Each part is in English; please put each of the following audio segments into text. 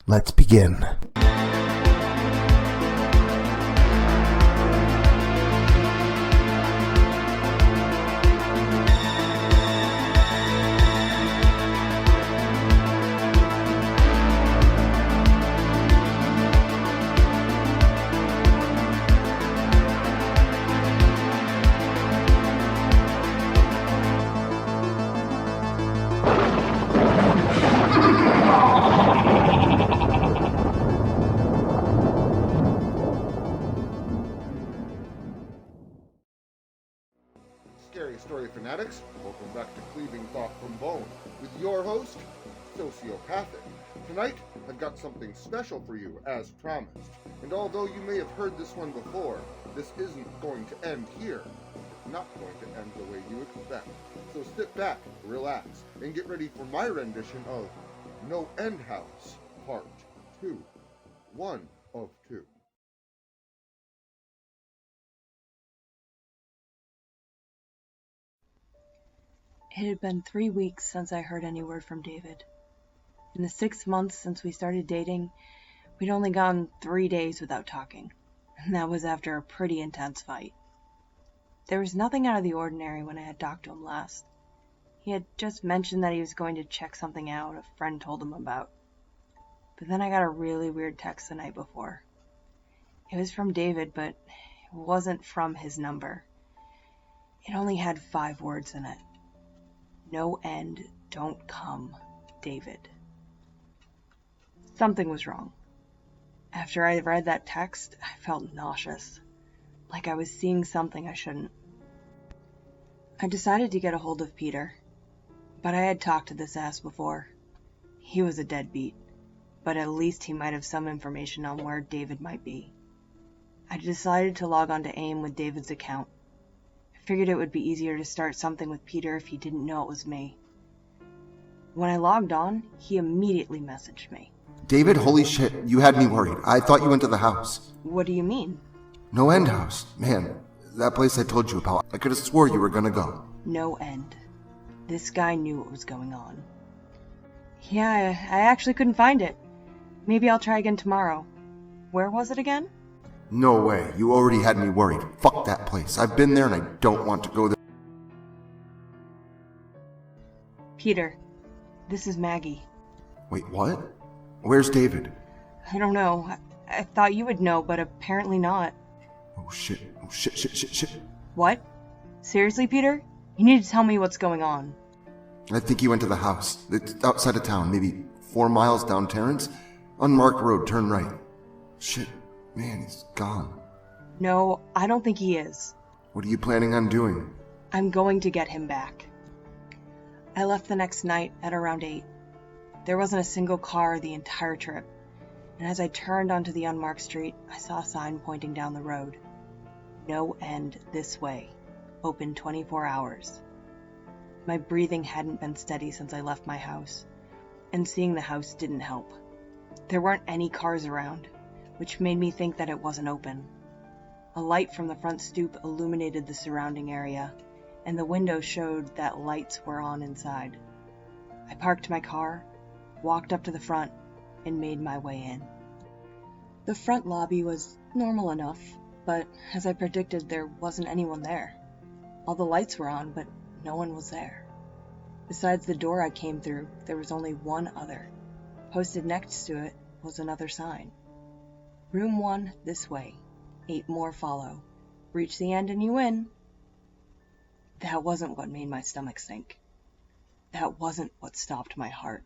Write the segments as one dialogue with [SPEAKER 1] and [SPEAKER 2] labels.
[SPEAKER 1] Let's begin.
[SPEAKER 2] Scary Story Fanatics, welcome back to Cleaving Thought from Bone with your host, Sociopathic. Tonight, I've got something special for you, as promised. And although you may have heard this one before, this isn't going to end here. It's not going to end the way you expect. So sit back, relax, and get ready for my rendition of No End House, Part 2. 1 of 2.
[SPEAKER 3] It had been 3 weeks since I heard any word from David. In the 6 months since we started dating, we'd only gone 3 days without talking, and that was after a pretty intense fight. There was nothing out of the ordinary when I had talked to him last. He had just mentioned that he was going to check something out a friend told him about. But then I got a really weird text the night before. It was from David, but it wasn't from his number. It only had 5 words in it. No end, don't come, David. Something was wrong. After I read that text, I felt nauseous, like I was seeing something I shouldn't. I decided to get a hold of Peter, but I had talked to this ass before. He was a deadbeat, but at least he might have some information on where David might be. I decided to log on to AIM with David's account. Figured it would be easier to start something with Peter if he didn't know it was me. When I logged on, he immediately messaged me.
[SPEAKER 1] David, holy shit, you had me worried. I thought you went to the house.
[SPEAKER 3] What do you mean?
[SPEAKER 1] No End House. Man, that place I told you about. I could have swore you were gonna go.
[SPEAKER 3] No end. This guy knew what was going on. Yeah, I actually couldn't find it. Maybe I'll try again tomorrow. Where was it again?
[SPEAKER 1] No way. You already had me worried. Fuck that place. I've been there and I don't want to go there.
[SPEAKER 3] Peter, this is Maggie.
[SPEAKER 1] Wait, what? Where's David?
[SPEAKER 3] I don't know. I thought you would know, but apparently not.
[SPEAKER 1] Oh shit. Oh shit.
[SPEAKER 3] What? Seriously, Peter? You need to tell me what's going on.
[SPEAKER 1] I think he went to the house. It's outside of town, maybe 4 miles down Terrence. Unmarked road, turn right. Shit. Man, he's gone.
[SPEAKER 3] No, I don't think he is.
[SPEAKER 1] What are you planning on doing?
[SPEAKER 3] I'm going to get him back. I left the next night at around 8. There wasn't a single car the entire trip, and as I turned onto the unmarked street, I saw a sign pointing down the road. No end this way. Open 24 hours. My breathing hadn't been steady since I left my house, and seeing the house didn't help. There weren't any cars around, which made me think that it wasn't open. A light from the front stoop illuminated the surrounding area, and the window showed that lights were on inside. I parked my car, walked up to the front, and made my way in. The front lobby was normal enough, but as I predicted, there wasn't anyone there. All the lights were on, but no one was there. Besides the door I came through, there was only one other. Posted next to it was another sign. Room 1 this way. 8 more follow. Reach the end and you win. That wasn't what made my stomach sink. That wasn't what stopped my heart.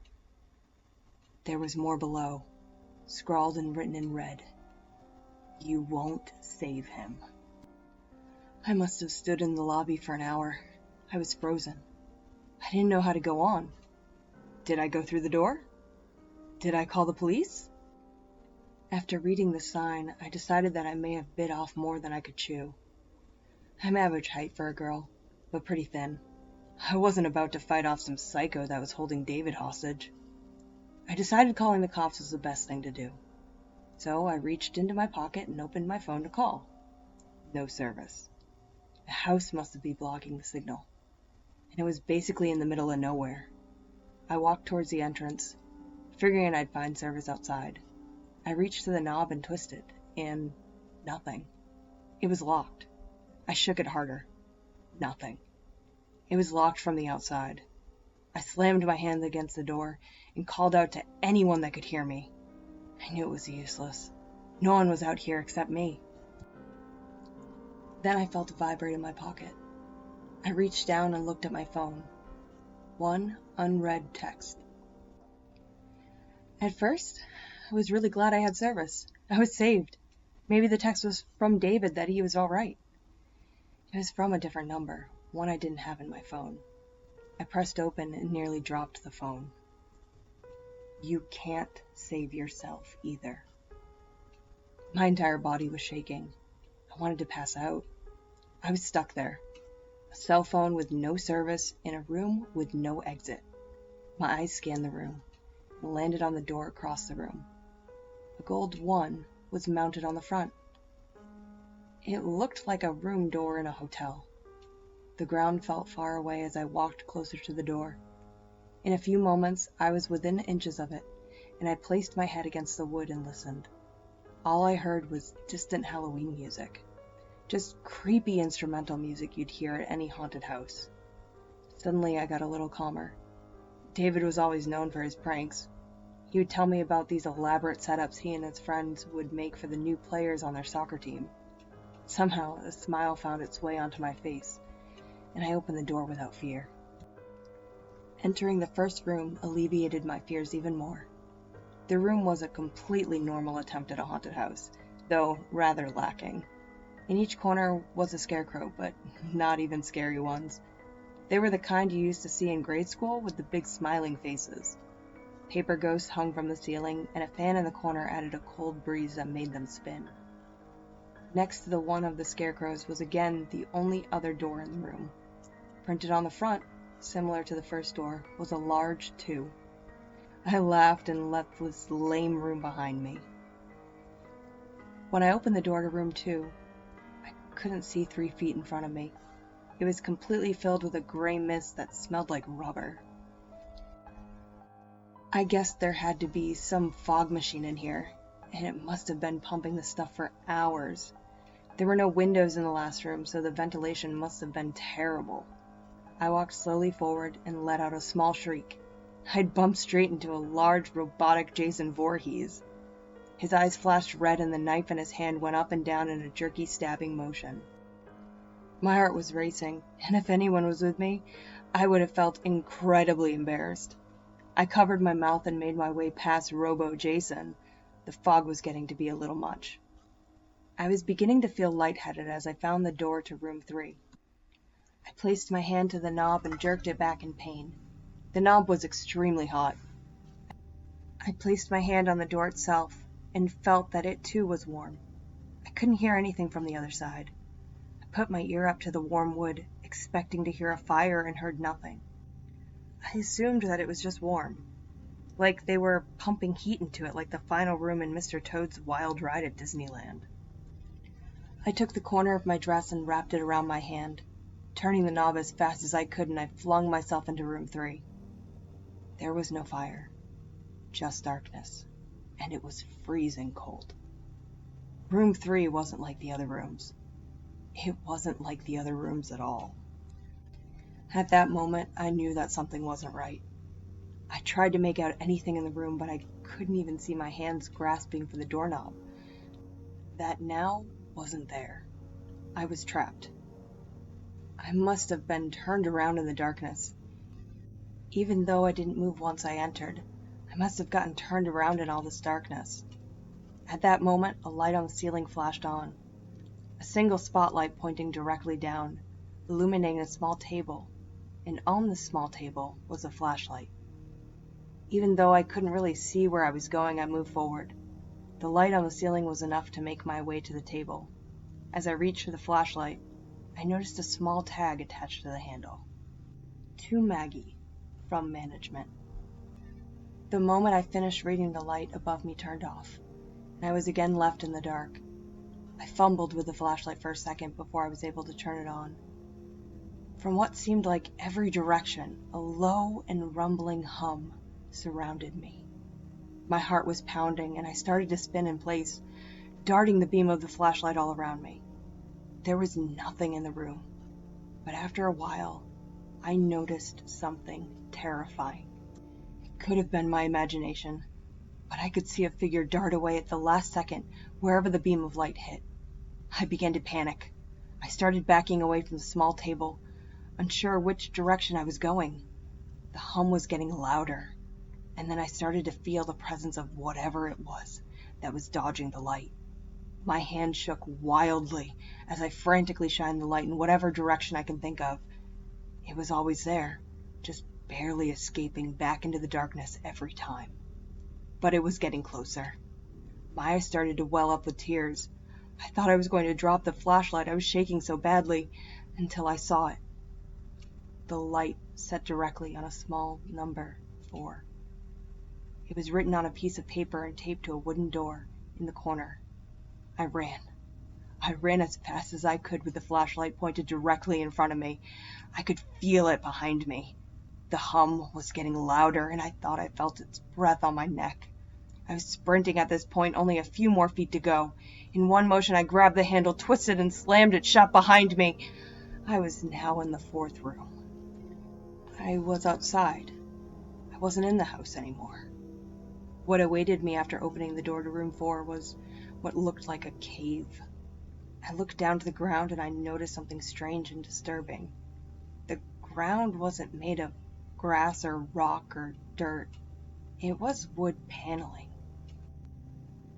[SPEAKER 3] There was more below, scrawled and written in red. You won't save him. I must have stood in the lobby for an hour. I was frozen. I didn't know how to go on. Did I go through the door? Did I call the police? After reading the sign, I decided that I may have bit off more than I could chew. I'm average height for a girl, but pretty thin. I wasn't about to fight off some psycho that was holding David hostage. I decided calling the cops was the best thing to do. So I reached into my pocket and opened my phone to call. No service. The house must be blocking the signal, and it was basically in the middle of nowhere. I walked towards the entrance. figuring I'd find service outside. I reached to the knob and twisted, and nothing. It was locked. I shook it harder. Nothing. It was locked from the outside. I slammed my hand against the door and called out to anyone that could hear me. I knew it was useless. No one was out here except me. Then I felt it vibrate in my pocket. I reached down and looked at my phone. One unread text. At first, I was really glad I had service. I was saved. Maybe the text was from David that he was all right. It was from a different number, one I didn't have in my phone. I pressed open and nearly dropped the phone. You can't save yourself either. My entire body was shaking. I wanted to pass out. I was stuck there. A cell phone with no service in a room with no exit. My eyes scanned the room and landed on the door across the room. A gold 1 was mounted on the front. It looked like a room door in a hotel. The ground felt far away as I walked closer to the door. In a few moments, I was within inches of it, and I placed my head against the wood and listened. All I heard was distant Halloween music. Just creepy instrumental music you'd hear at any haunted house. Suddenly, I got a little calmer. David was always known for his pranks. He would tell me about these elaborate setups he and his friends would make for the new players on their soccer team. Somehow, a smile found its way onto my face, and I opened the door without fear. Entering the first room alleviated my fears even more. The room was a completely normal attempt at a haunted house, though rather lacking. In each corner was a scarecrow, but not even scary ones. They were the kind you used to see in grade school with the big smiling faces. Paper ghosts hung from the ceiling, and a fan in the corner added a cold breeze that made them spin. Next to the one of the scarecrows was again the only other door in the room. Printed on the front, similar to the first door, was a large 2. I laughed and left this lame room behind me. When I opened the door to room 2, I couldn't see 3 feet in front of me. It was completely filled with a gray mist that smelled like rubber. I guessed there had to be some fog machine in here, and it must have been pumping the stuff for hours. There were no windows in the last room, so the ventilation must have been terrible. I walked slowly forward and let out a small shriek. I'd bumped straight into a large, robotic Jason Voorhees. His eyes flashed red and the knife in his hand went up and down in a jerky stabbing motion. My heart was racing, and if anyone was with me, I would have felt incredibly embarrassed. I covered my mouth and made my way past Robo Jason. The fog was getting to be a little much. I was beginning to feel lightheaded as I found the door to room 3. I placed my hand to the knob and jerked it back in pain. The knob was extremely hot. I placed my hand on the door itself and felt that it too was warm. I couldn't hear anything from the other side. I put my ear up to the warm wood, expecting to hear a fire, and heard nothing. I assumed that it was just warm, like they were pumping heat into it like the final room in Mr. Toad's Wild Ride at Disneyland. I took the corner of my dress and wrapped it around my hand, turning the knob as fast as I could, and I flung myself into room 3. There was no fire, just darkness, and it was freezing cold. Room 3 wasn't like the other rooms. It wasn't like the other rooms at all. At that moment, I knew that something wasn't right. I tried to make out anything in the room, but I couldn't even see my hands grasping for the doorknob. That now wasn't there. I was trapped. I must have been turned around in the darkness. Even though I didn't move once I entered, I must have gotten turned around in all this darkness. At that moment, a light on the ceiling flashed on. A single spotlight pointing directly down, illuminating a small table, and on the small table was a flashlight. Even though I couldn't really see where I was going, I moved forward. The light on the ceiling was enough to make my way to the table. As I reached for the flashlight, I noticed a small tag attached to the handle. To Maggie, from management. The moment I finished reading, the light above me turned off, and I was again left in the dark. I fumbled with the flashlight for a second before I was able to turn it on. From what seemed like every direction, a low and rumbling hum surrounded me. My heart was pounding, and I started to spin in place, darting the beam of the flashlight all around me. There was nothing in the room, but after a while, I noticed something terrifying. It could have been my imagination, but I could see a figure dart away at the last second wherever the beam of light hit. I began to panic. I started backing away from the small table, unsure which direction I was going. The hum was getting louder, and then I started to feel the presence of whatever it was that was dodging the light. My hand shook wildly as I frantically shined the light in whatever direction I can think of. It was always there, just barely escaping back into the darkness every time. But it was getting closer. My eyes started to well up with tears. I thought I was going to drop the flashlight, I was shaking so badly, until I saw it. The light set directly on a small number 4. It was written on a piece of paper and taped to a wooden door in the corner. I ran. I ran as fast as I could with the flashlight pointed directly in front of me. I could feel it behind me. The hum was getting louder, and I thought I felt its breath on my neck. I was sprinting at this point, only a few more feet to go. In one motion, I grabbed the handle, twisted, and slammed it shut behind me. I was now in the 4th room. I was outside. I wasn't in the house anymore. What awaited me after opening the door to room 4 was what looked like a cave. I looked down to the ground and I noticed something strange and disturbing. The ground wasn't made of grass or rock or dirt. It was wood paneling.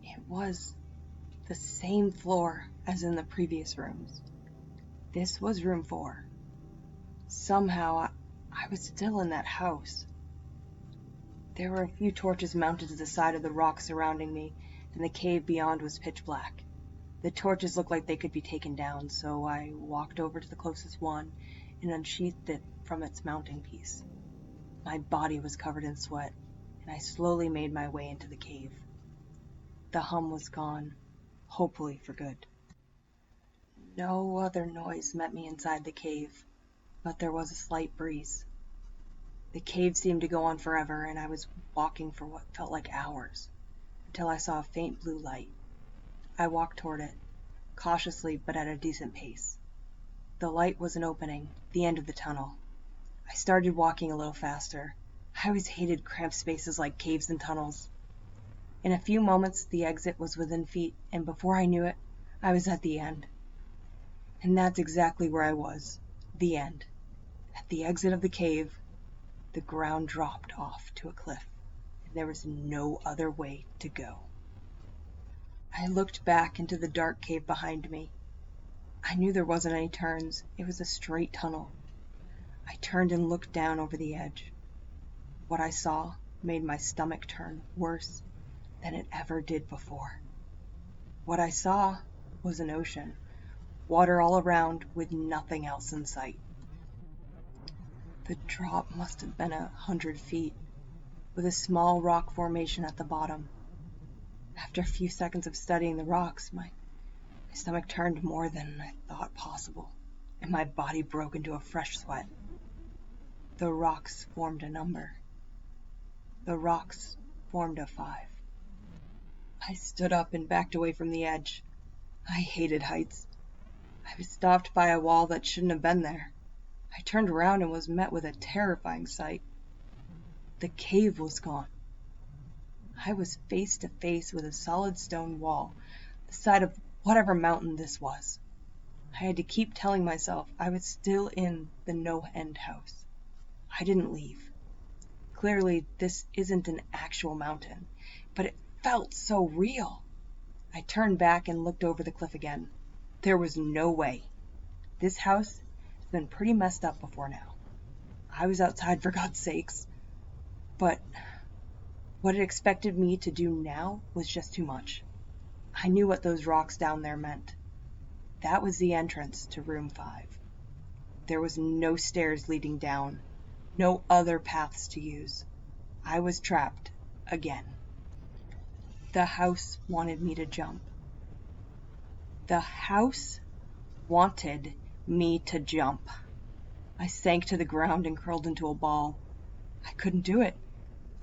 [SPEAKER 3] It was the same floor as in the previous rooms. This was room 4. Somehow, I was still in that house. There were a few torches mounted to the side of the rock surrounding me, and the cave beyond was pitch black. The torches looked like they could be taken down, so I walked over to the closest one and unsheathed it from its mounting piece. My body was covered in sweat, and I slowly made my way into the cave. The hum was gone, hopefully for good. No other noise met me inside the cave, but there was a slight breeze. The cave seemed to go on forever, and I was walking for what felt like hours, until I saw a faint blue light. I walked toward it, cautiously but at a decent pace. The light was an opening, the end of the tunnel. I started walking a little faster. I always hated cramped spaces like caves and tunnels. In a few moments, the exit was within feet, and before I knew it, I was at the end. And that's exactly where I was, the end. At the exit of the cave, the ground dropped off to a cliff, and there was no other way to go. I looked back into the dark cave behind me. I knew there wasn't any turns. It was a straight tunnel. I turned and looked down over the edge. What I saw made my stomach turn worse than it ever did before. What I saw was an ocean, water all around with nothing else in sight. The drop must have been 100 feet, with a small rock formation at the bottom. After a few seconds of studying the rocks, my stomach turned more than I thought possible, and my body broke into a fresh sweat. The rocks formed a number. The rocks formed a 5. I stood up and backed away from the edge. I hated heights. I was stopped by a wall that shouldn't have been there. I turned around and was met with a terrifying sight. The cave was gone. I was face to face with a solid stone wall, the side of whatever mountain this was. I had to keep telling myself I was still in the no-end house. I didn't leave. Clearly, this isn't an actual mountain, but it felt so real. I turned back and looked over the cliff again. There was no way. This house has been pretty messed up before now. I was outside for God's sakes. But what it expected me to do now was just too much. I knew what those rocks down there meant. That was the entrance to room 5. There was no stairs leading down, no other paths to use. I was trapped again. The house wanted me to jump. The house wanted me to jump. I sank to the ground and curled into a ball. I couldn't do it.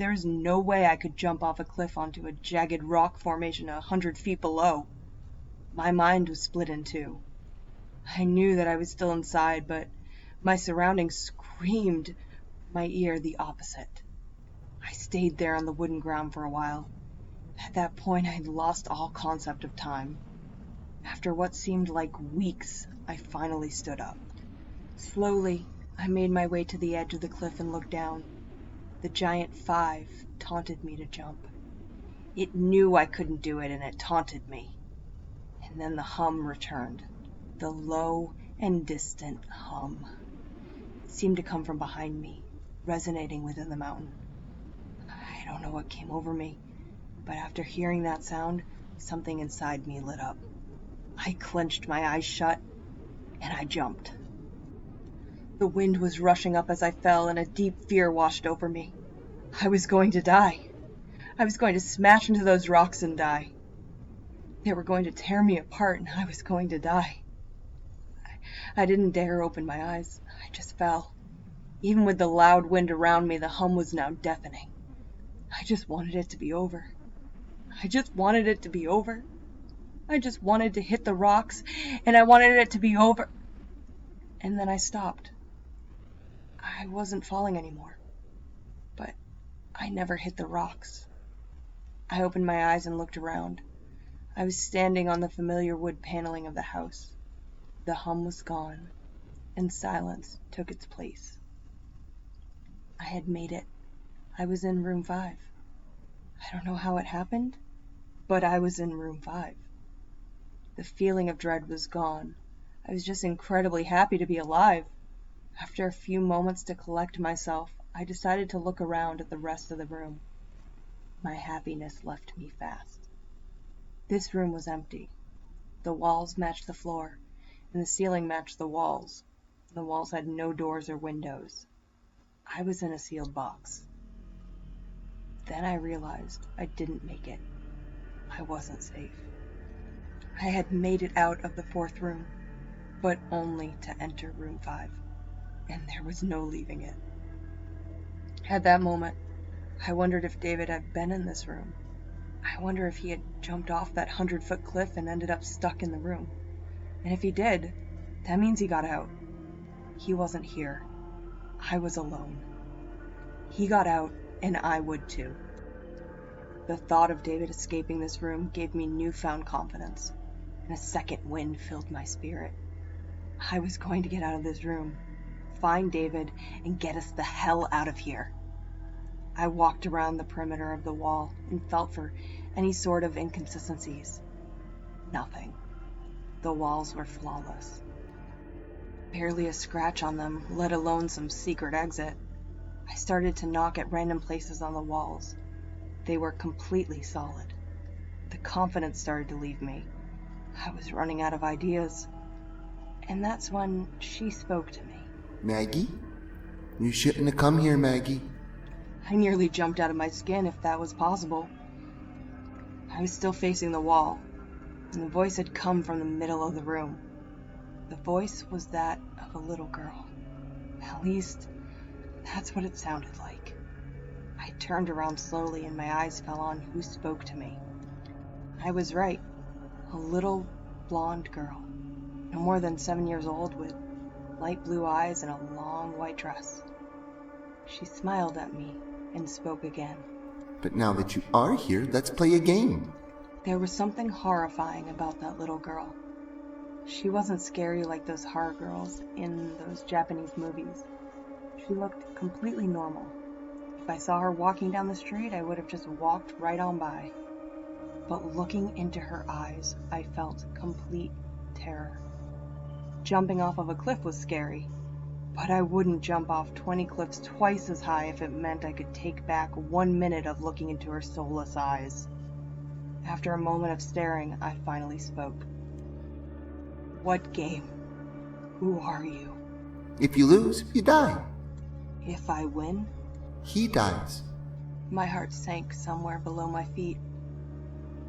[SPEAKER 3] There is no way I could jump off a cliff onto a jagged rock formation 100 feet below. My mind was split in two. I knew that I was still inside, but my surroundings screamed my ear the opposite. I stayed there on the wooden ground for a while. At that point, I had lost all concept of time. After what seemed like weeks, I finally stood up. Slowly, I made my way to the edge of the cliff and looked down. The giant 5 taunted me to jump. It knew I couldn't do it, and it taunted me. And then the hum returned. The low and distant hum. It seemed to come from behind me, resonating within the mountain. I don't know what came over me, but after hearing that sound, something inside me lit up. I clenched my eyes shut, and I jumped. The wind was rushing up as I fell, and a deep fear washed over me. I was going to die. I was going to smash into those rocks and die. They were going to tear me apart, and I was going to die. I didn't dare open my eyes. I just fell. Even with the loud wind around me, the hum was now deafening. I just wanted it to be over. I just wanted it to be over. I just wanted to hit the rocks, and I wanted it to be over. And then I stopped. I wasn't falling anymore, but I never hit the rocks. I opened my eyes and looked around. I was standing on the familiar wood paneling of the house. The hum was gone, and silence took its place. I had made it. I was in room 5. I don't know how it happened, but I was in room 5. The feeling of dread was gone. I was just incredibly happy to be alive. After a few moments to collect myself, I decided to look around at the rest of the room. My happiness left me fast. This room was empty. The walls matched the floor, and the ceiling matched the walls. The walls had no doors or windows. I was in a sealed box. Then I realized I didn't make it. I wasn't safe. I had made it out of the 4th room, but only to enter room 5, and there was no leaving it. At that moment, I wondered if David had been in this room. I wonder if he had jumped off that 100-foot cliff and ended up stuck in the room. And if he did, that means he got out. He wasn't here. I was alone. He got out, and I would too. The thought of David escaping this room gave me newfound confidence, and a second wind filled my spirit. I was going to get out of this room, find David, and get us the hell out of here. I walked around the perimeter of the wall and felt for any sort of inconsistencies. Nothing. The walls were flawless. Barely a scratch on them, let alone some secret exit. I started to knock at random places on the walls. They were completely solid. The confidence started to leave me. I was running out of ideas. And that's when she spoke to me.
[SPEAKER 1] Maggie? You shouldn't have come here, Maggie.
[SPEAKER 3] I nearly jumped out of my skin, if that was possible. I was still facing the wall, and the voice had come from the middle of the room. The voice was that of a little girl. At least, that's what it sounded like. I turned around slowly, and my eyes fell on who spoke to me. I was right. A little blonde girl, no more than 7 years old, with light blue eyes and a long white dress. She smiled at me and spoke again.
[SPEAKER 1] But now that you are here, let's play a game.
[SPEAKER 3] There was something horrifying about that little girl. She wasn't scary like those horror girls in those Japanese movies. She looked completely normal. If I saw her walking down the street, I would have just walked right on by. But looking into her eyes, I felt complete terror. Jumping off of a cliff was scary, but I wouldn't jump off 20 cliffs twice as high if it meant I could take back 1 minute of looking into her soulless eyes. After a moment of staring, I finally spoke. What game? Who are you?
[SPEAKER 1] If you lose, you die.
[SPEAKER 3] If I win?
[SPEAKER 1] He dies.
[SPEAKER 3] My heart sank somewhere below my feet.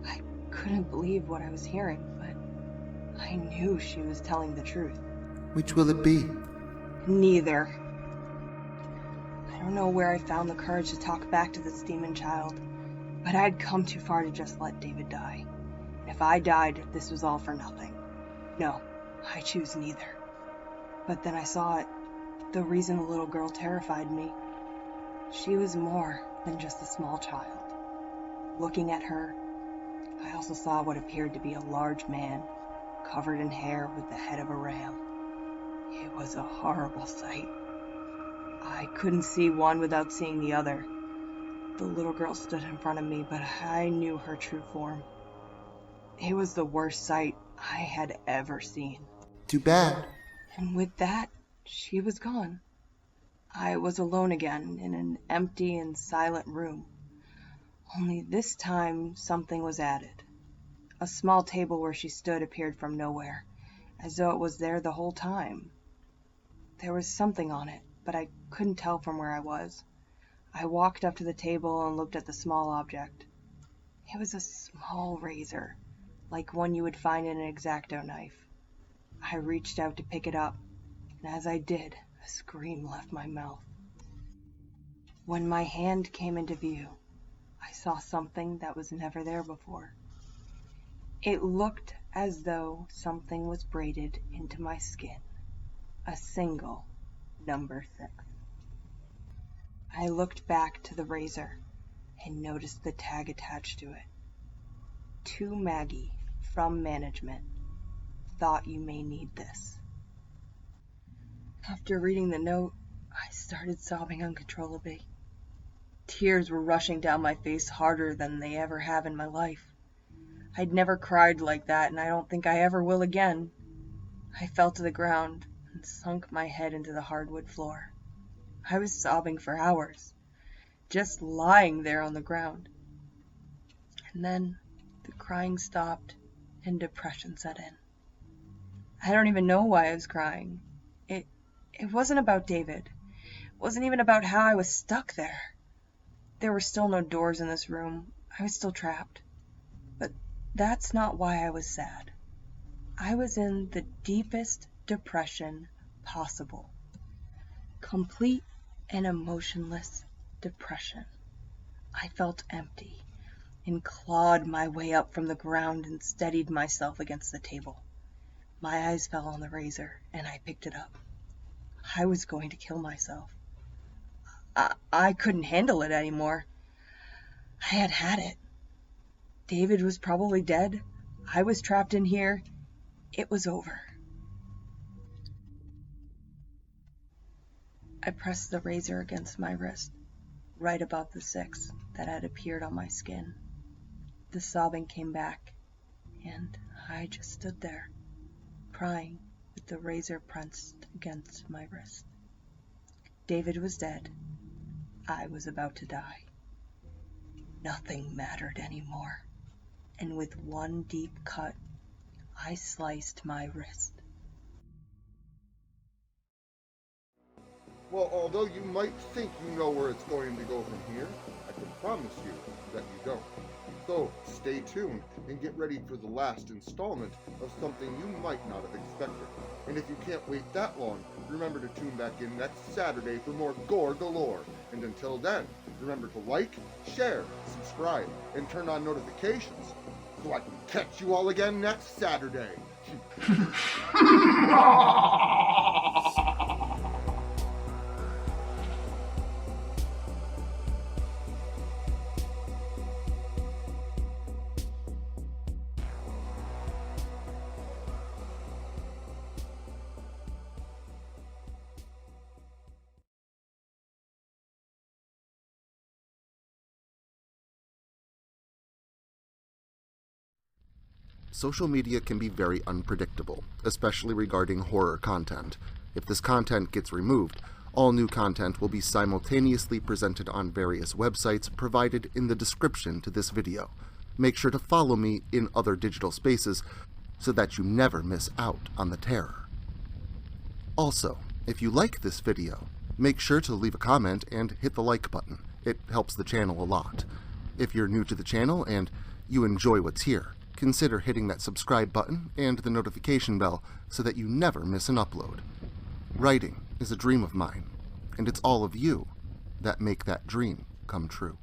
[SPEAKER 3] I couldn't believe what I was hearing, but I knew she was telling the truth.
[SPEAKER 1] Which will it be?
[SPEAKER 3] Neither. I don't know where I found the courage to talk back to this demon child, but I had come too far to just let David die. If I died, this was all for nothing. No, I choose neither. But then I saw it. The reason the little girl terrified me. She was more than just a small child. Looking at her, I also saw what appeared to be a large man, covered in hair with the head of a ram. It was a horrible sight. I couldn't see one without seeing the other. The little girl stood in front of me, but I knew her true form. It was the worst sight I had ever seen.
[SPEAKER 1] Too bad.
[SPEAKER 3] And with that, she was gone. I was alone again in an empty and silent room. Only this time something was added. A small table where she stood appeared from nowhere, as though it was there the whole time. There was something on it, but I couldn't tell from where I was. I walked up to the table and looked at the small object. It was a small razor, like one you would find in an X-Acto knife. I reached out to pick it up, and as I did, a scream left my mouth. When my hand came into view, I saw something that was never there before. It looked as though something was braided into my skin. A single number 6. I looked back to the razor and noticed the tag attached to it. To Maggie, from management. Thought you may need this. After reading the note, I started sobbing uncontrollably. Tears were rushing down my face harder than they ever have in my life. I'd never cried like that, and I don't think I ever will again. I fell to the ground and sunk my head into the hardwood floor. I was sobbing for hours, just lying there on the ground. And then the crying stopped and depression set in. I don't even know why I was crying. It wasn't about David. It wasn't even about how I was stuck there. There were still no doors in this room. I was still trapped. But that's not why I was sad. I was in the deepest depression possible. Complete and emotionless depression. I felt empty and clawed my way up from the ground and steadied myself against the table. My eyes fell on the razor, and I picked it up. I was going to kill myself. I couldn't handle it anymore. I had had it. David was probably dead. I was trapped in here. It was over. I pressed the razor against my wrist, right above the 6 that had appeared on my skin. The sobbing came back, and I just stood there, crying with the razor pressed against my wrist. David was dead. I was about to die. Nothing mattered anymore, and with one deep cut, I sliced my wrist.
[SPEAKER 2] Well, although you might think you know where it's going to go from here, I can promise you that you don't. So stay tuned and get ready for the last installment of something you might not have expected. And if you can't wait that long, remember to tune back in next Saturday for more gore galore. And until then, remember to like, share, subscribe, and turn on notifications so I can catch you all again next Saturday.
[SPEAKER 1] Social media can be very unpredictable, especially regarding horror content. If this content gets removed, all new content will be simultaneously presented on various websites provided in the description to this video. Make sure to follow me in other digital spaces so that you never miss out on the terror. Also, if you like this video, make sure to leave a comment and hit the like button. It helps the channel a lot. If you're new to the channel and you enjoy what's here, consider hitting that subscribe button and the notification bell so that you never miss an upload. Writing is a dream of mine, and it's all of you that make that dream come true.